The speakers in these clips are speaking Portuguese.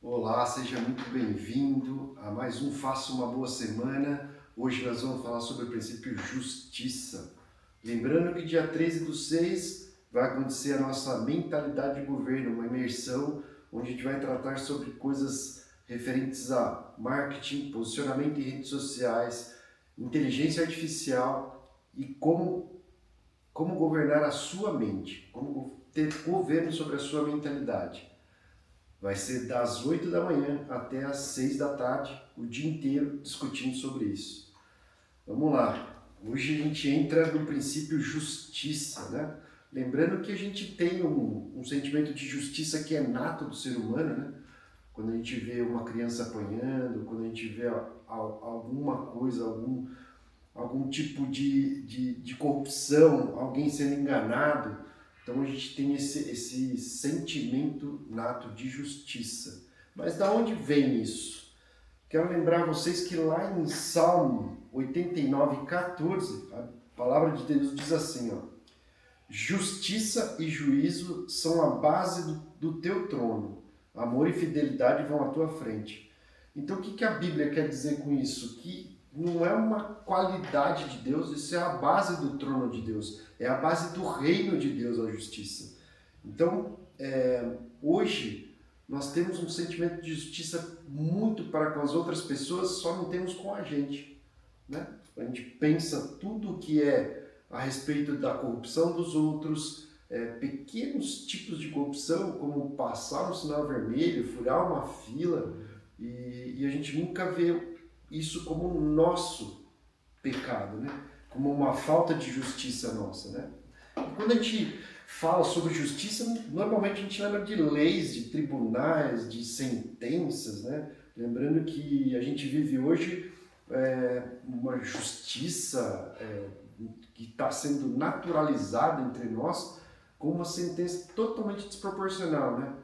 Olá, seja muito bem-vindo a mais um Faça uma Boa Semana. Hoje nós vamos falar sobre o princípio justiça. Lembrando que dia 13/6 vai acontecer a nossa mentalidade de governo, uma imersão onde a gente vai tratar sobre coisas referentes a marketing, posicionamento em redes sociais, inteligência artificial e como governar a sua mente, como ter governo sobre a sua mentalidade. Vai ser das 8 da manhã até as 6 da tarde, o dia inteiro discutindo sobre isso. Vamos lá. Hoje a gente entra no princípio justiça, né? Lembrando que a gente tem um sentimento de justiça que é nato do ser humano, né? Quando a gente vê uma criança apanhando, quando a gente vê alguma coisa, algum tipo de corrupção, alguém sendo enganado. Então a gente tem esse sentimento nato de justiça. Mas da onde vem isso? Quero lembrar vocês que lá em Salmo 89:14, a palavra de Deus diz assim, ó: justiça e juízo são a base do teu trono. Amor e fidelidade vão à tua frente. Então o que a Bíblia quer dizer com isso? Que não é uma qualidade de Deus, isso é a base do trono de Deus. É a base do reino de Deus, a justiça. Então, hoje, nós temos um sentimento de justiça muito para com as outras pessoas, só não temos com a gente. Né? A gente pensa tudo que é a respeito da corrupção dos outros, pequenos tipos de corrupção, como passar um sinal vermelho, furar uma fila, e a gente nunca vê isso como um nosso pecado, né? Como uma falta de justiça nossa. Né? E quando a gente fala sobre justiça, normalmente a gente lembra de leis, de tribunais, de sentenças, né? Lembrando que a gente vive hoje uma justiça que está sendo naturalizada entre nós com uma sentença totalmente desproporcional, né?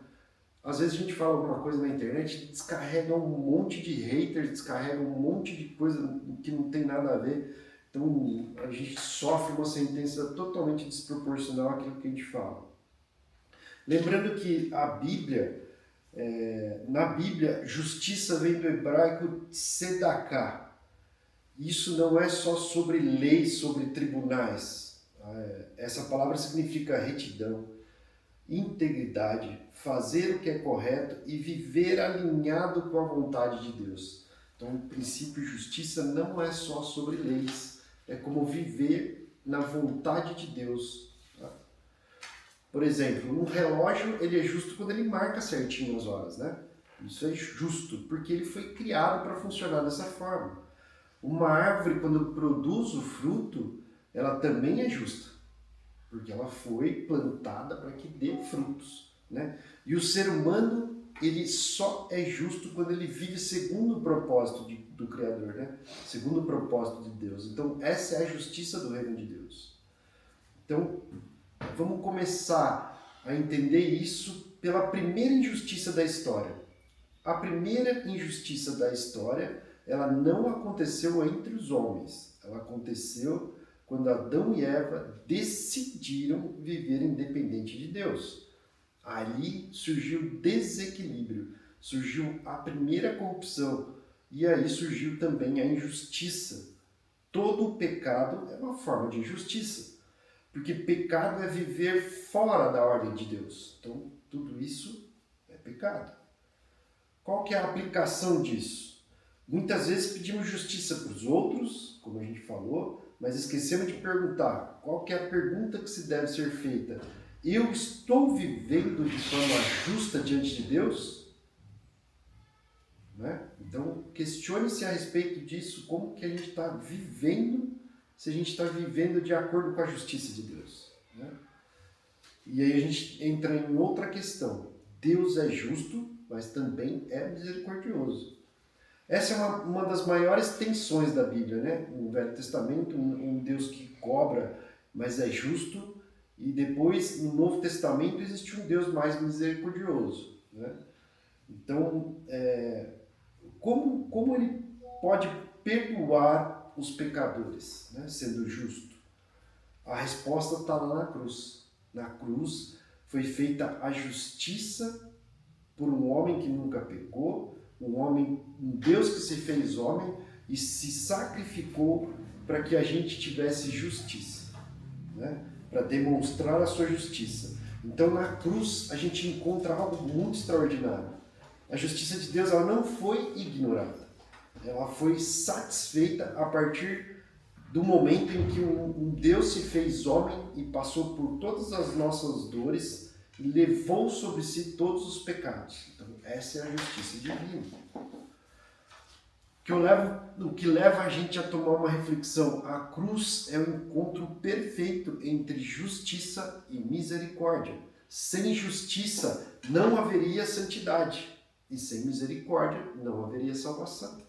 Às vezes a gente fala alguma coisa na internet, descarrega um monte de haters, descarrega um monte de coisa que não tem nada a ver. Então a gente sofre uma sentença totalmente desproporcional àquilo que a gente fala. Lembrando que a Bíblia, na Bíblia, justiça vem do hebraico tzedaká. Isso não é só sobre leis, sobre tribunais. Essa palavra significa retidão, integridade, fazer o que é correto e viver alinhado com a vontade de Deus. Então, o princípio de justiça não é só sobre leis, é como viver na vontade de Deus. Tá? Por exemplo, um relógio ele é justo quando ele marca certinho as horas, né? Isso é justo, porque ele foi criado para funcionar dessa forma. Uma árvore, quando produz o fruto, ela também é justa, porque ela foi plantada para que dê frutos, né? E o ser humano, ele só é justo quando ele vive segundo o propósito do Criador, né? Segundo o propósito de Deus. Então, essa é a justiça do reino de Deus. Então, vamos começar a entender isso pela primeira injustiça da história. A primeira injustiça da história, ela não aconteceu entre os homens. Ela aconteceu quando Adão e Eva decidiram viver independente de Deus. Ali surgiu o desequilíbrio, surgiu a primeira corrupção e aí surgiu também a injustiça. Todo o pecado é uma forma de injustiça, porque pecado é viver fora da ordem de Deus. Então, tudo isso é pecado. Qual que é a aplicação disso? Muitas vezes pedimos justiça para os outros, como a gente falou, mas esquecemos de perguntar qual que é a pergunta que se deve ser feita. Eu estou vivendo de forma justa diante de Deus? Né? Então, questione-se a respeito disso, como que a gente está vivendo, se a gente está vivendo de acordo com a justiça de Deus. Né? E aí a gente entra em outra questão. Deus é justo, mas também é misericordioso. Essa é uma das maiores tensões da Bíblia, né? No Velho Testamento, um Deus que cobra, mas é justo, e depois, no Novo Testamento, existe um Deus mais misericordioso. Né? Então, como ele pode perdoar os pecadores, né? Sendo justo? A resposta está lá na cruz. Na cruz foi feita a justiça por um homem que nunca pecou, um Deus que se fez homem e se sacrificou para que a gente tivesse justiça, né? Para demonstrar a sua justiça. Então na cruz a gente encontra algo muito extraordinário. A justiça de Deus ela não foi ignorada, ela foi satisfeita a partir do momento em que um Deus se fez homem e passou por todas as nossas dores e levou sobre si todos os pecados. Então essa é a justiça divina. O que leva a gente a tomar uma reflexão. A cruz é o encontro perfeito entre justiça e misericórdia. Sem justiça não haveria santidade. E sem misericórdia não haveria salvação.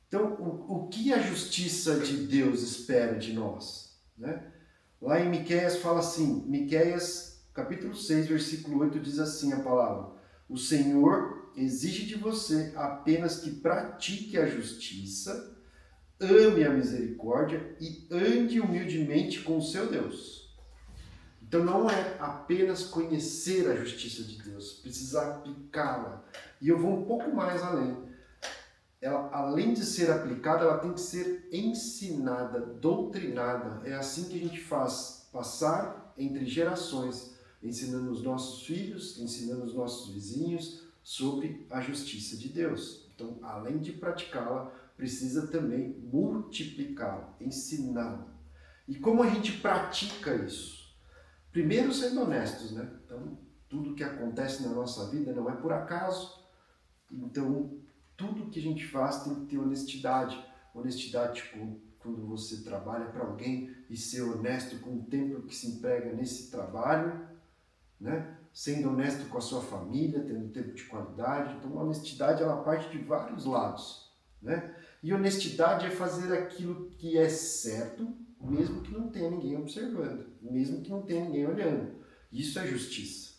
Então, o que a justiça de Deus espera de nós? Né? Lá em Miqueias fala assim, Miqueias capítulo 6, versículo 8 diz assim a palavra: o Senhor exige de você apenas que pratique a justiça, ame a misericórdia e ande humildemente com o seu Deus. Então não é apenas conhecer a justiça de Deus, precisa aplicá-la. E eu vou um pouco mais além. Ela, além de ser aplicada, ela tem que ser ensinada, doutrinada. É assim que a gente faz, passar entre gerações, ensinando os nossos filhos, ensinando os nossos vizinhos sobre a justiça de Deus. Então, além de praticá-la, precisa também multiplicá-la, ensiná-la. E como a gente pratica isso? Primeiro, sendo honestos, né? Então, tudo que acontece na nossa vida não é por acaso. Então, tudo que a gente faz tem que ter honestidade. Honestidade, tipo, quando você trabalha para alguém e ser honesto com o tempo que se emprega nesse trabalho, né? Sendo honesto com a sua família, tendo tempo de qualidade. Então, a honestidade ela parte de vários lados, né? E honestidade é fazer aquilo que é certo, mesmo que não tenha ninguém observando, mesmo que não tenha ninguém olhando. Isso é justiça.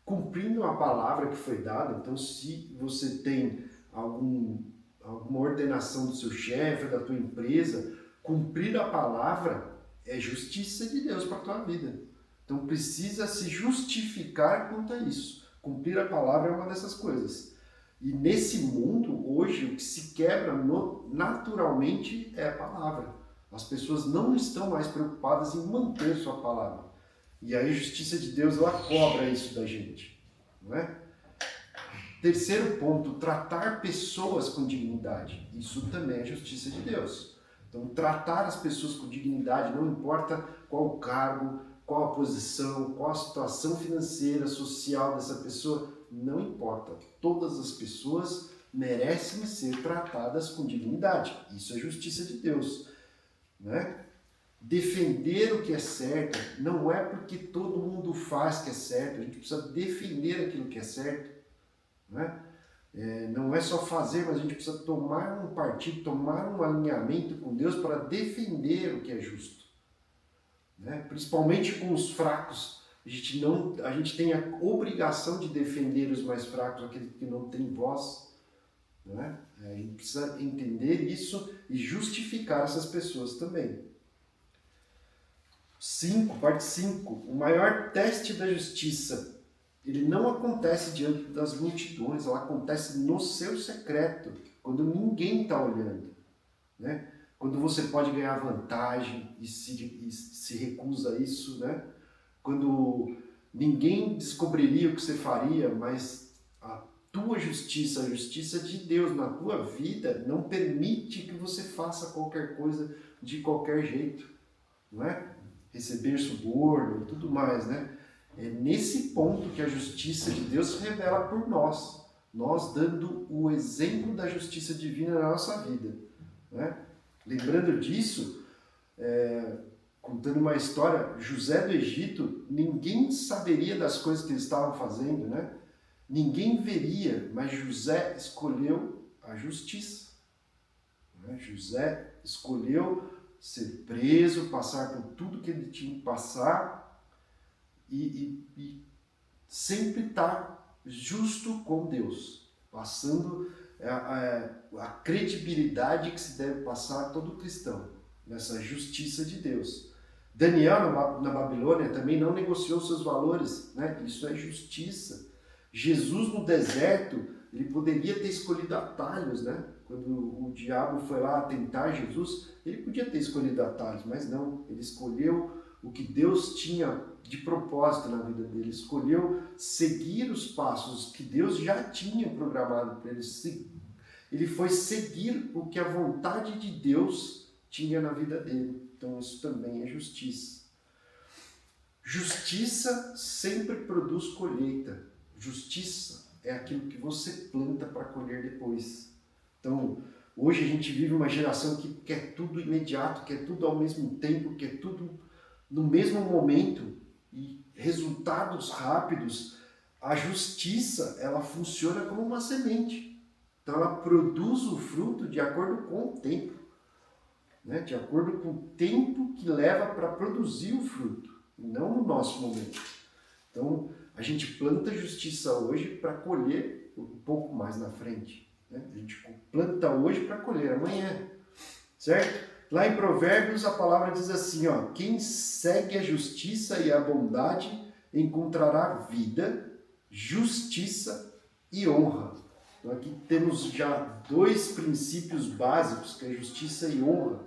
Cumprindo a palavra que foi dada, então se você tem alguma ordenação do seu chefe, da tua empresa, cumprir a palavra é justiça de Deus para a tua vida. Então precisa se justificar quanto a isso. Cumprir a palavra é uma dessas coisas. E nesse mundo, hoje, o que se quebra naturalmente é a palavra. As pessoas não estão mais preocupadas em manter sua palavra. E aí a justiça de Deus, ela cobra isso da gente. Não é? Terceiro ponto, tratar pessoas com dignidade. Isso também é justiça de Deus. Então, tratar as pessoas com dignidade, não importa qual o cargo, qual a posição, qual a situação financeira, social dessa pessoa, não importa. Todas as pessoas merecem ser tratadas com dignidade. Isso é justiça de Deus, né? Defender o que é certo não é porque todo mundo faz que é certo, a gente precisa defender aquilo que é certo, né? Não é só fazer, mas a gente precisa tomar um partido, tomar um alinhamento com Deus para defender o que é justo, né? Principalmente com os fracos, a gente tem a obrigação de defender os mais fracos, aqueles que não têm voz, né? A gente precisa entender isso e justificar essas pessoas também. Parte 5. O maior teste da justiça, ele não acontece diante das multidões, ela acontece no seu secreto, quando ninguém está olhando, né? Quando você pode ganhar vantagem e se recusa a isso, né? Quando ninguém descobriria o que você faria, mas a tua justiça, a justiça de Deus na tua vida não permite que você faça qualquer coisa de qualquer jeito, não é? Receber suborno e tudo mais, né? É nesse ponto que a justiça de Deus se revela por nós, nós dando o exemplo da justiça divina na nossa vida, né? Lembrando disso, contando uma história, José do Egito, ninguém saberia das coisas que eles estavam fazendo, né? Ninguém veria, mas José escolheu a justiça, né? José escolheu ser preso, passar por tudo que ele tinha que passar e sempre estar justo com Deus, passando a credibilidade que se deve passar a todo cristão, nessa justiça de Deus. Daniel na Babilônia também não negociou seus valores, né? Isso é justiça. Jesus no deserto, ele poderia ter escolhido atalhos, né? Quando o diabo foi lá tentar Jesus, ele podia ter escolhido atalhos, mas não. Ele escolheu o que Deus tinha de propósito na vida dele. Escolheu seguir os passos que Deus já tinha programado para ele seguir. Ele foi seguir o que a vontade de Deus tinha na vida dele. Então isso também é justiça. Justiça sempre produz colheita. Justiça é aquilo que você planta para colher depois. Então, hoje a gente vive uma geração que quer tudo imediato, quer tudo ao mesmo tempo, quer tudo no mesmo momento e resultados rápidos. A justiça, ela funciona como uma semente. Então, ela produz o fruto de acordo com o tempo, né? De acordo com o tempo que leva para produzir o fruto, não no nosso momento. Então, a gente planta justiça hoje para colher um pouco mais na frente, né? A gente planta hoje para colher amanhã, certo? Lá em Provérbios a palavra diz assim, ó, quem segue a justiça e a bondade encontrará vida, justiça e honra. Então aqui temos já dois princípios básicos, que é justiça e honra,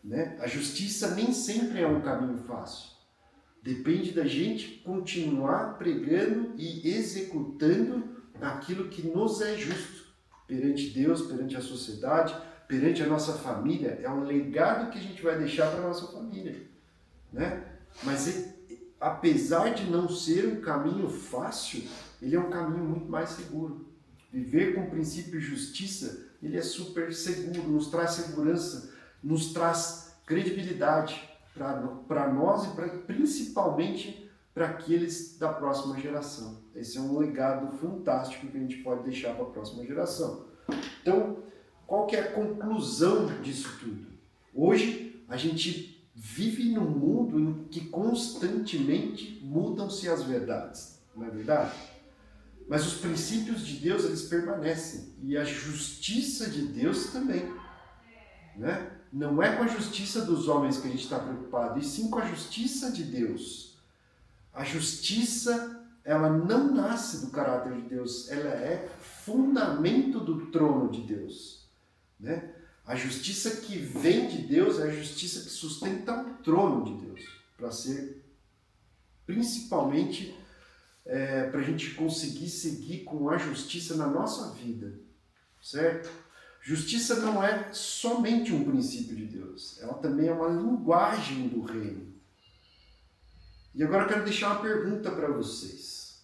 né? A justiça nem sempre é um caminho fácil. Depende da gente continuar pregando e executando aquilo que nos é justo perante Deus, perante a sociedade, perante a nossa família. É um legado que a gente vai deixar para a nossa família, né? Mas apesar de não ser um caminho fácil, ele é um caminho muito mais seguro. Viver com o princípio de justiça, ele é super seguro, nos traz segurança, nos traz credibilidade para nós e principalmente para aqueles da próxima geração. Esse é um legado fantástico que a gente pode deixar para a próxima geração. Então, qual que é a conclusão disso tudo? Hoje, a gente vive num mundo em que constantemente mudam-se as verdades, não é verdade? Mas os princípios de Deus, eles permanecem. E a justiça de Deus também, né? Não é com a justiça dos homens que a gente está preocupado, e sim com a justiça de Deus. A justiça, ela não nasce do caráter de Deus, ela é fundamento do trono de Deus, né? A justiça que vem de Deus é a justiça que sustenta o trono de Deus, para ser principalmente para a gente conseguir seguir com a justiça na nossa vida, certo? Justiça não é somente um princípio de Deus, ela também é uma linguagem do reino. E agora eu quero deixar uma pergunta para vocês.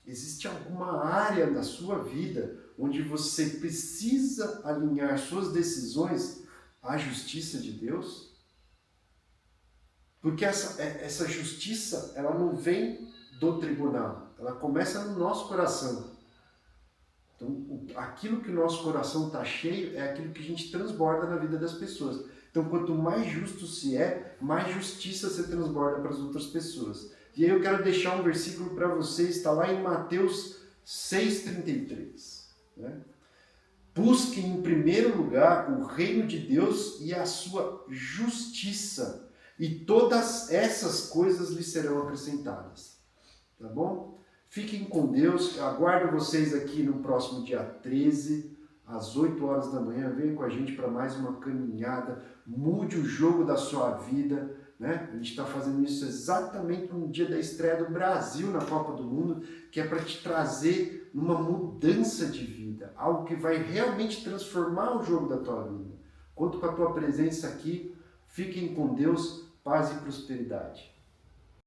Existe alguma área da sua vida onde você precisa alinhar suas decisões à justiça de Deus? Porque essa justiça, ela não vem do tribunal, ela começa no nosso coração. Então, aquilo que o nosso coração está cheio é aquilo que a gente transborda na vida das pessoas. Então, quanto mais justo se é, mais justiça se transborda para as outras pessoas. E aí eu quero deixar um versículo para vocês, está lá em Mateus 6,33. Né? Busquem em primeiro lugar o reino de Deus e a sua justiça, e todas essas coisas lhes serão acrescentadas. Tá bom? Fiquem com Deus, eu aguardo vocês aqui no próximo dia 13, às 8 horas da manhã. Venham com a gente para mais uma caminhada, mude o jogo da sua vida, né? A gente está fazendo isso exatamente no dia da estreia do Brasil na Copa do Mundo, que é para te trazer uma mudança de vida, algo que vai realmente transformar o jogo da tua vida. Conto com a tua presença aqui, fiquem com Deus, paz e prosperidade.